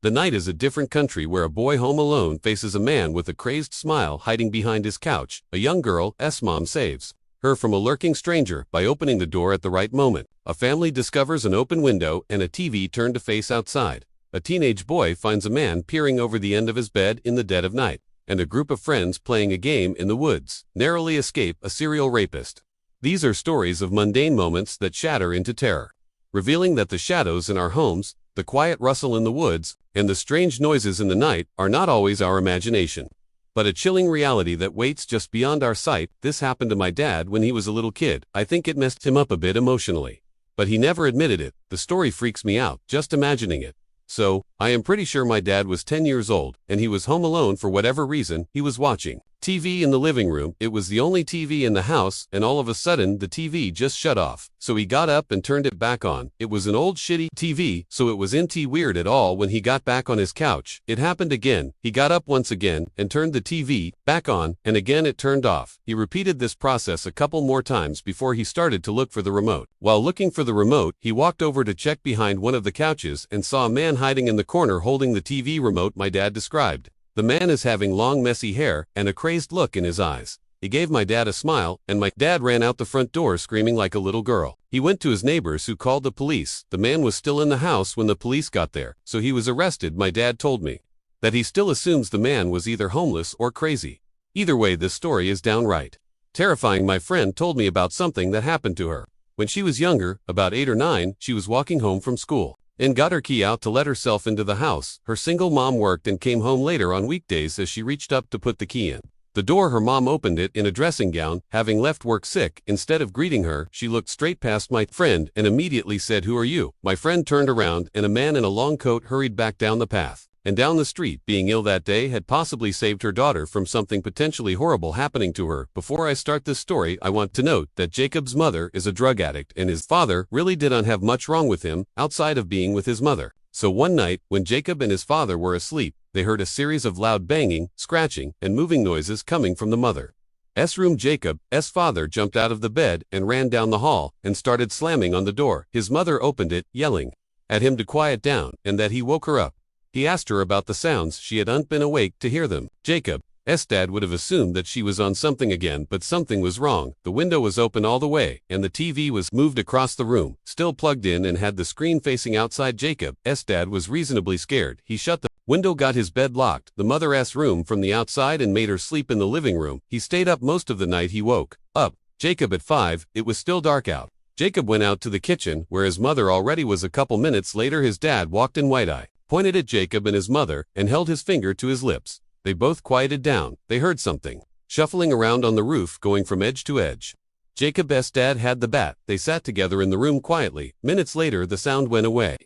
The night is a different country where a boy home alone faces a man with a crazed smile hiding behind his couch. A young girl's mom saves her from a lurking stranger by opening the door at the right moment. A family discovers an open window and a TV turned to face outside. A teenage boy finds a man peering over the end of his bed in the dead of night, and a group of friends playing a game in the woods narrowly escape a serial rapist. These are stories of mundane moments that shatter into terror, revealing that the shadows in our homes, the quiet rustle in the woods, and the strange noises in the night are not always our imagination, but a chilling reality that waits just beyond our sight. This happened to my dad when he was a little kid. I think it messed him up a bit emotionally, but he never admitted it. The story freaks me out just imagining it. So, I am pretty sure my dad was 10 years old, and he was home alone for whatever reason. He was watching TV in the living room. It was the only TV in the house, and all of a sudden the TV just shut off. So he got up and turned it back on. It was an old shitty TV, so it wasn't weird at all when he got back on his couch. It happened again. He got up once again and turned the TV back on, and again it turned off. He repeated this process a couple more times before he started to look for the remote. While looking for the remote, he walked over to check behind one of the couches and saw a man hiding in the corner holding the TV remote my dad described. The man is having long messy hair and a crazed look in his eyes. He gave my dad a smile, and my dad ran out the front door screaming like a little girl. He went to his neighbors who called the police. The man was still in the house when the police got there, so he was arrested. My dad told me that he still assumes the man was either homeless or crazy. Either way, this story is downright terrifying. My friend told me about something that happened to her. When she was younger, about 8 or 9, she was walking home from school and got her key out to let herself into the house. Her single mom worked and came home later on weekdays. As she reached up to put the key in the door, her mom opened it in a dressing gown, having left work sick. Instead of greeting her, she looked straight past my friend and immediately said, "Who are you?" My friend turned around, and a man in a long coat hurried back down the path and down the street. Being ill that day had possibly saved her daughter from something potentially horrible happening to her. Before I start this story, I want to note that Jacob's mother is a drug addict, and his father really didn't have much wrong with him outside of being with his mother. So one night, when Jacob and his father were asleep, they heard a series of loud banging, scratching, and moving noises coming from the mother's room. Jacob's father jumped out of the bed and ran down the hall and started slamming on the door. His mother opened it, yelling at him to quiet down and that he woke her up. He asked her about the sounds. She hadn't been awake to hear them. Jacob's dad would have assumed that she was on something again, but something was wrong. The window was open all the way, and the TV was moved across the room, still plugged in and had the screen facing outside. Jacob's dad was reasonably scared. He shut the window, got his bed locked, the mother's room from the outside, and made her sleep in the living room. He stayed up most of the night. He woke up Jacob at 5. It was still dark out. Jacob went out to the kitchen, where his mother already was. A couple minutes later, his dad walked in wide-eyed, pointed at Jacob and his mother, and held his finger to his lips. They both quieted down. They heard something shuffling around on the roof, going from edge to edge. Jacob's dad had the bat. They sat together in the room quietly. Minutes later, the sound went away.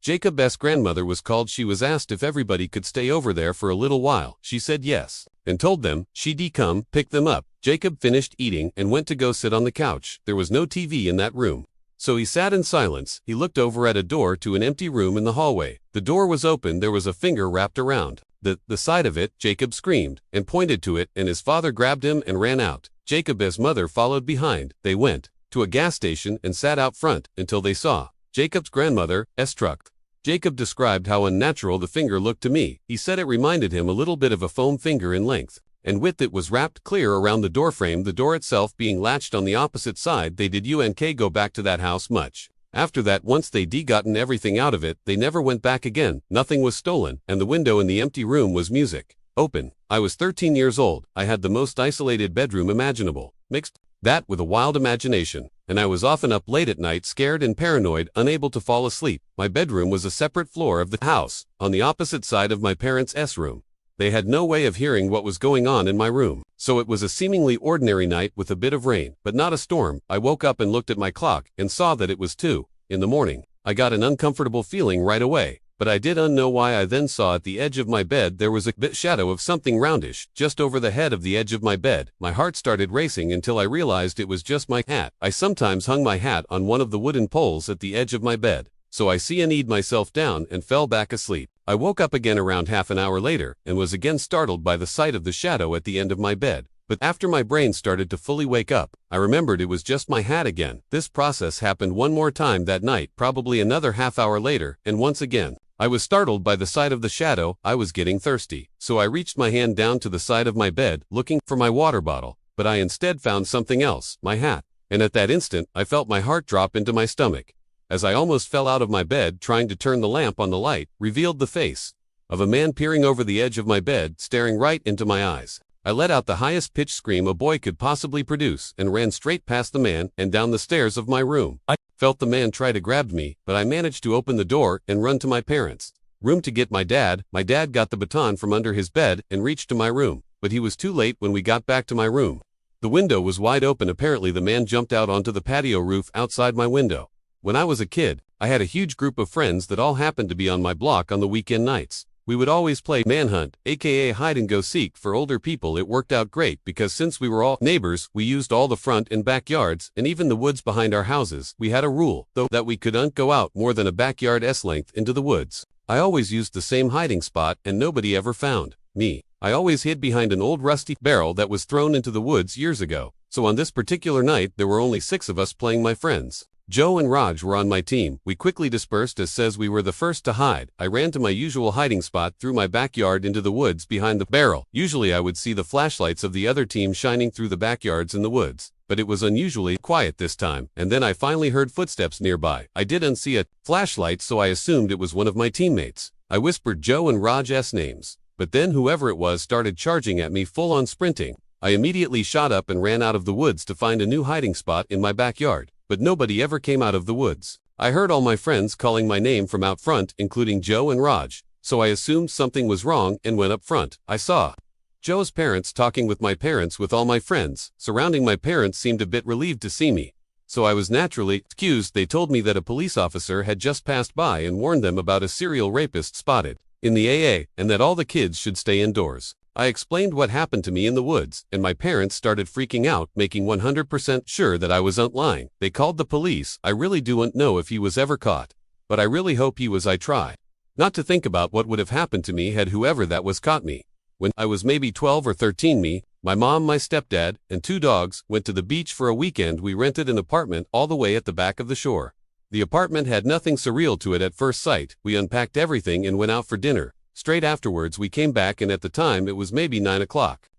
Jacob's grandmother was called. She was asked if everybody could stay over there for a little while. She said yes, and told them she'd come pick them up. Jacob finished eating and went to go sit on the couch. There was no TV in that room, so he sat in silence. He looked over at a door to an empty room in the hallway. The door was open. There was a finger wrapped around the side of it. Jacob screamed and pointed to it, and his father grabbed him and ran out. Jacob's mother followed behind. They went to a gas station and sat out front until they saw Jacob's grandmother's truck. Jacob described how unnatural the finger looked to me. He said it reminded him a little bit of a foam finger in length and width. It was wrapped clear around the door frame, the door itself being latched on the opposite side. They didn't go back to that house much after that. Once they gotten everything out of it, they never went back again. Nothing was stolen, and the window in the empty room was music open. I was 13 years old. I had the most isolated bedroom imaginable. Mixed that with a wild imagination, and I was often up late at night, scared and paranoid, unable to fall asleep. My bedroom was a separate floor of the house, on the opposite side of my parents' room. They had no way of hearing what was going on in my room, so it was a seemingly ordinary night with a bit of rain, but not a storm. I woke up and looked at my clock and saw that it was 2 in the morning. I got an uncomfortable feeling right away, but I didn't know why. I then saw at the edge of my bed there was a bit shadow of something roundish, just over the head of the edge of my bed. My heart started racing until I realized it was just my hat. I sometimes hung my hat on one of the wooden poles at the edge of my bed, so I CNE'd myself down and fell back asleep. I woke up again around half an hour later and was again startled by the sight of the shadow at the end of my bed. But after my brain started to fully wake up, I remembered it was just my hat again. This process happened one more time that night, probably another half hour later, and once again, I was startled by the sight of the shadow. I was getting thirsty, so I reached my hand down to the side of my bed, looking for my water bottle, but I instead found something else, my hat. And at that instant, I felt my heart drop into my stomach. As I almost fell out of my bed trying to turn the lamp on, the light revealed the face of a man peering over the edge of my bed, staring right into my eyes. I let out the highest pitched scream a boy could possibly produce and ran straight past the man and down the stairs of my room. I felt the man try to grab me, but I managed to open the door and run to my parents' room to get my dad. My dad got the baton from under his bed and reached to my room, but he was too late when we got back to my room. The window was wide open. Apparently the man jumped out onto the patio roof outside my window. When I was a kid, I had a huge group of friends that all happened to be on my block on the weekend nights. We would always play manhunt, aka hide and go seek. For older people it worked out great because since we were all neighbors, we used all the front and backyards and even the woods behind our houses. We had a rule, though, that we couldn't go out more than a backyard's length into the woods. I always used the same hiding spot and nobody ever found me. I always hid behind an old rusty barrel that was thrown into the woods years ago. So on this particular night there were only 6 of us playing. My friends Joe and Raj were on my team. We quickly dispersed as says we were the first to hide. I ran to my usual hiding spot through my backyard into the woods behind the barrel. Usually I would see the flashlights of the other team shining through the backyards in the woods, but it was unusually quiet this time, and then I finally heard footsteps nearby. I didn't see a flashlight, so I assumed it was one of my teammates. I whispered Joe and Raj's names, but then whoever it was started charging at me full on sprinting. I immediately shot up and ran out of the woods to find a new hiding spot in my backyard. But nobody ever came out of the woods. I heard all my friends calling my name from out front, including Joe and Raj, so I assumed something was wrong and went up front. I saw Joe's parents talking with my parents with all my friends surrounding. My parents seemed a bit relieved to see me, so I was naturally excused. They told me that a police officer had just passed by and warned them about a serial rapist spotted in the AA and that all the kids should stay indoors. I explained what happened to me in the woods, and my parents started freaking out, making 100% sure that I wasn't lying. They called the police. I really don't know if he was ever caught, but I really hope he was. I try not to think about what would have happened to me had whoever that was caught me. When I was maybe 12 or 13, me, my mom, my stepdad, and 2 dogs went to the beach for a weekend. We rented an apartment all the way at the back of the shore. The apartment had nothing surreal to it at first sight. We unpacked everything and went out for dinner. Straight afterwards we came back, and at the time it was maybe 9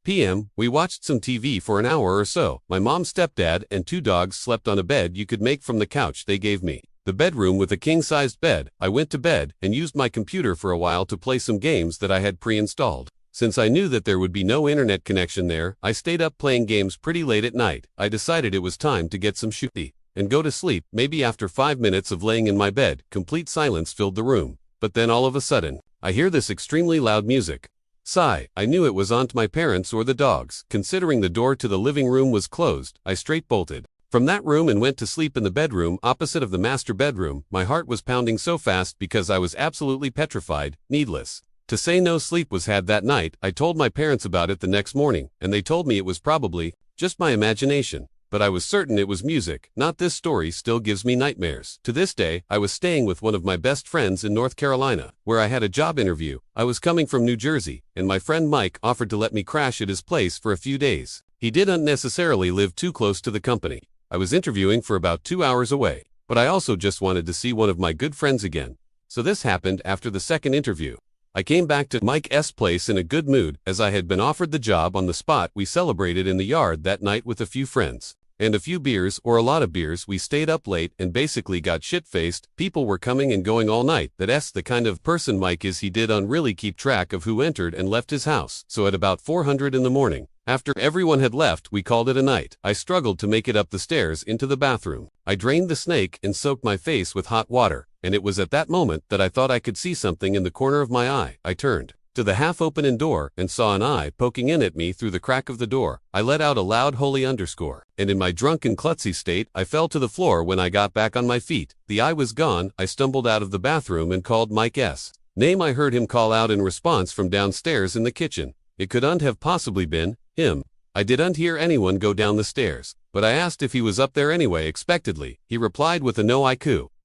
p.m. We watched some TV for an hour or so. My mom, stepdad, and 2 dogs slept on a bed you could make from the couch they gave me. The bedroom with a king-sized bed. I went to bed and used my computer for a while to play some games that I had pre-installed. Since I knew that there would be no internet connection there, I stayed up playing games pretty late at night. I decided it was time to get some shooty and go to sleep. Maybe after 5 minutes of laying in my bed, complete silence filled the room. But then all of a sudden, I hear this extremely loud music. Sigh, I knew it was aunt, my parents, or the dogs. Considering the door to the living room was closed, I straight bolted from that room and went to sleep in the bedroom opposite of the master bedroom. My heart was pounding so fast because I was absolutely petrified. Needless to say, no sleep was had that night. I told my parents about it the next morning, and they told me it was probably just my imagination. But I was certain it was music. Not. This story still gives me nightmares. To this day, I was staying with one of my best friends in North Carolina, where I had a job interview. I was coming from New Jersey, and my friend Mike offered to let me crash at his place for a few days. He didn't necessarily live too close to the company. I was interviewing for about 2 hours away, but I also just wanted to see one of my good friends again. So this happened after the second interview. I came back to Mike's place in a good mood, as I had been offered the job on the spot. We celebrated in the yard that night with a few friends and a few beers, or a lot of beers. We stayed up late and basically got shit-faced. People were coming and going all night. That's the kind of person Mike is. He didn't really keep track of who entered and left his house. So at about 400 in the morning, after everyone had left, we called it a night. I struggled to make it up the stairs into the bathroom. I drained the snake and soaked my face with hot water, and it was at that moment that I thought I could see something in the corner of my eye. I turned to the half-open door and saw an eye poking in at me through the crack of the door. I let out a loud holy underscore, and in my drunken klutzy state, I fell to the floor. When I got back on my feet, the eye was gone. I stumbled out of the bathroom and called Mike's name. I heard him call out in response from downstairs in the kitchen. It couldn't have possibly been him. I didn't hear anyone go down the stairs, but I asked if he was up there anyway. Expectedly, he replied with a no. I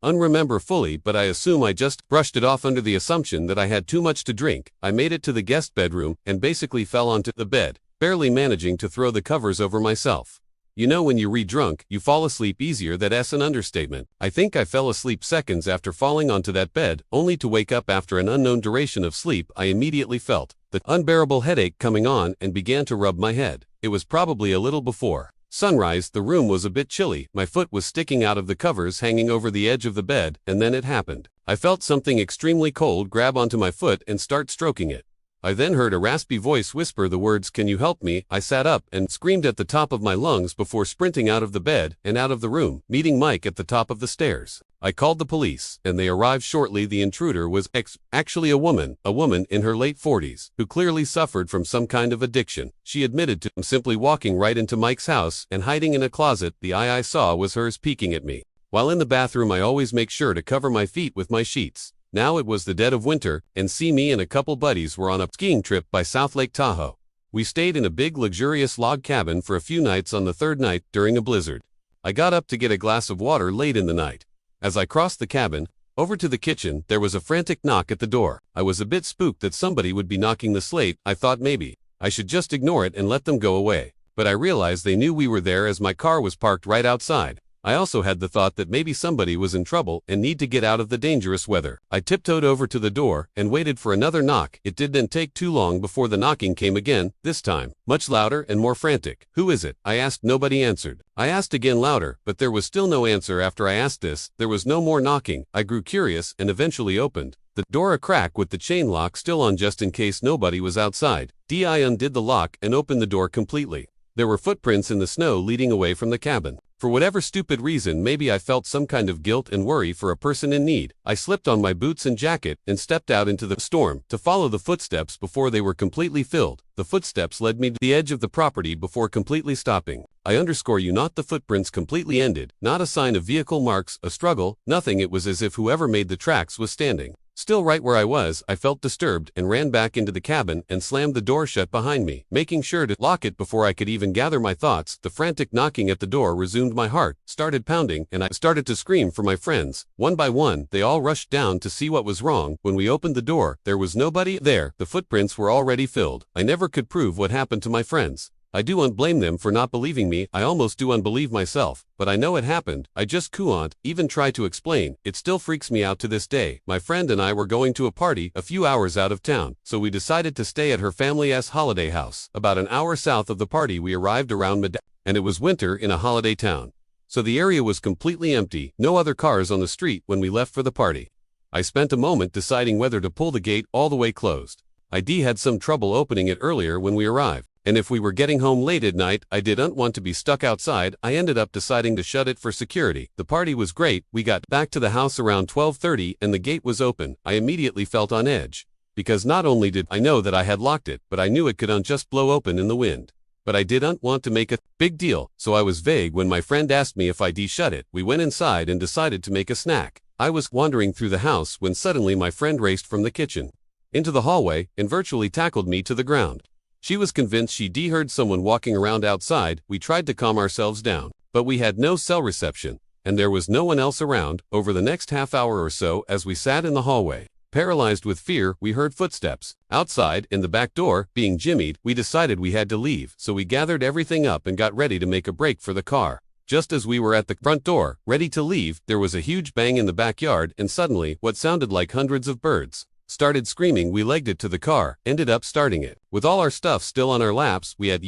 unremember fully, but I assume I just brushed it off under the assumption that I had too much to drink. I made it to the guest bedroom and basically fell onto the bed, barely managing to throw the covers over myself. You know when you read drunk, you fall asleep easier. That's an understatement. I think I fell asleep seconds after falling onto that bed, only to wake up after an unknown duration of sleep. I immediately felt the unbearable headache coming on and began to rub my head. It was probably a little before sunrise. The room was a bit chilly. My foot was sticking out of the covers hanging over the edge of the bed, and then it happened. I felt something extremely cold grab onto my foot and start stroking it. I then heard a raspy voice whisper the words, "Can you help me?" I sat up and screamed at the top of my lungs before sprinting out of the bed and out of the room, meeting Mike at the top of the stairs. I called the police, and they arrived shortly. The intruder was actually a woman in her late 40s, who clearly suffered from some kind of addiction. She admitted to simply walking right into Mike's house and hiding in a closet. The eye I saw was hers peeking at me. While in the bathroom, I always make sure to cover my feet with my sheets. Now it was the dead of winter, and me and a couple buddies were on a skiing trip by South Lake Tahoe. We stayed in a big luxurious log cabin for a few nights. On the third night, during a blizzard, I got up to get a glass of water late in the night. As I crossed the cabin, over to the kitchen, there was a frantic knock at the door. I was a bit spooked that somebody would be knocking the slate. I thought maybe I should just ignore it and let them go away. But I realized they knew we were there as my car was parked right outside. I also had the thought that maybe somebody was in trouble and need to get out of the dangerous weather. I tiptoed over to the door and waited for another knock. It didn't take too long before the knocking came again, this time much louder and more frantic. "Who is it?" I asked. Nobody answered. I asked again louder, but there was still no answer. After I asked this, there was no more knocking. I grew curious and eventually opened the door a crack with the chain lock still on just in case nobody was outside. I undid the lock and opened the door completely. There were footprints in the snow leading away from the cabin. For whatever stupid reason, maybe I felt some kind of guilt and worry for a person in need. I slipped on my boots and jacket and stepped out into the storm to follow the footsteps before they were completely filled. The footsteps led me to the edge of the property before completely stopping. I underscore you, not the footprints completely ended, not a sign of vehicle marks, a struggle, nothing. It was as if whoever made the tracks was standing still right where I was. I felt disturbed and ran back into the cabin and slammed the door shut behind me, making sure to lock it before I could even gather my thoughts. The frantic knocking at the door resumed. My heart started pounding and I started to scream for my friends. One by one, they all rushed down to see what was wrong. When we opened the door, there was nobody there. The footprints were already filled. I never could prove what happened to my friends. I do blame them for not believing me. I almost do unbelieve myself, but I know it happened. I just can't even try to explain. It still freaks me out to this day. My friend and I were going to a party a few hours out of town, so we decided to stay at her family's holiday house. About an hour south of the party, we arrived around midday, and it was winter in a holiday town. So the area was completely empty, no other cars on the street when we left for the party. I spent a moment deciding whether to pull the gate all the way closed. I had some trouble opening it earlier when we arrived. And if we were getting home late at night, I didn't want to be stuck outside. I ended up deciding to shut it for security. The party was great. We got back to the house around 12:30 and the gate was open. I immediately felt on edge, because not only did I know that I had locked it, but I knew it could just blow open in the wind. But I didn't want to make a big deal, so I was vague when my friend asked me if I'd shut it. We went inside and decided to make a snack. I was wandering through the house when suddenly my friend raced from the kitchen into the hallway and virtually tackled me to the ground. She was convinced she'd heard someone walking around outside. We tried to calm ourselves down, but we had no cell reception, and there was no one else around. Over the next half hour or so, as we sat in the hallway, paralyzed with fear, we heard footsteps outside and the back door being jimmied. We decided we had to leave, so we gathered everything up and got ready to make a break for the car. Just as we were at the front door, ready to leave, there was a huge bang in the backyard, and suddenly, what sounded like hundreds of birds started screaming. We legged it to the car, ended up starting it. With all our stuff still on our laps, we had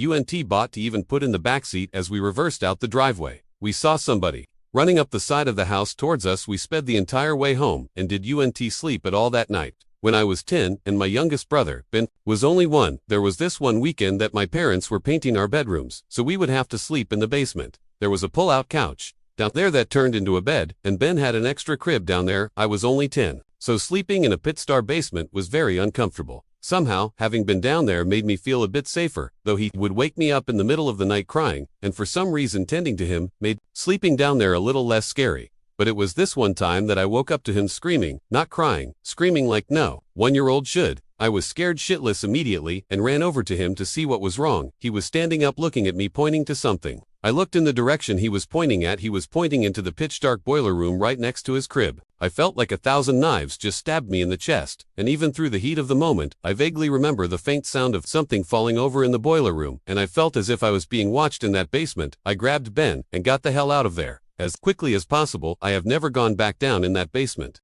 bought to even put in the backseat. As we reversed out the driveway, we saw somebody running up the side of the house towards us. We sped the entire way home and did sleep at all that night. When I was 10 and my youngest brother, Ben, was only 1, there was this one weekend that my parents were painting our bedrooms, so we would have to sleep in the basement. There was a pull-out couch down there that turned into a bed, and Ben had an extra crib down there. I was only 10. So sleeping in a pit-star basement was very uncomfortable. Somehow, having been down there made me feel a bit safer, though he would wake me up in the middle of the night crying, and for some reason tending to him made sleeping down there a little less scary. But it was this one time that I woke up to him screaming, not crying, screaming like no 1-year-old should. I was scared shitless immediately and ran over to him to see what was wrong. He was standing up looking at me pointing to something. I looked in the direction he was pointing at. He was pointing into the pitch-dark boiler room right next to his crib. I felt like 1,000 knives just stabbed me in the chest, and even through the heat of the moment, I vaguely remember the faint sound of something falling over in the boiler room, and I felt as if I was being watched in that basement. I grabbed Ben and got the hell out of there as quickly as possible. I have never gone back down in that basement.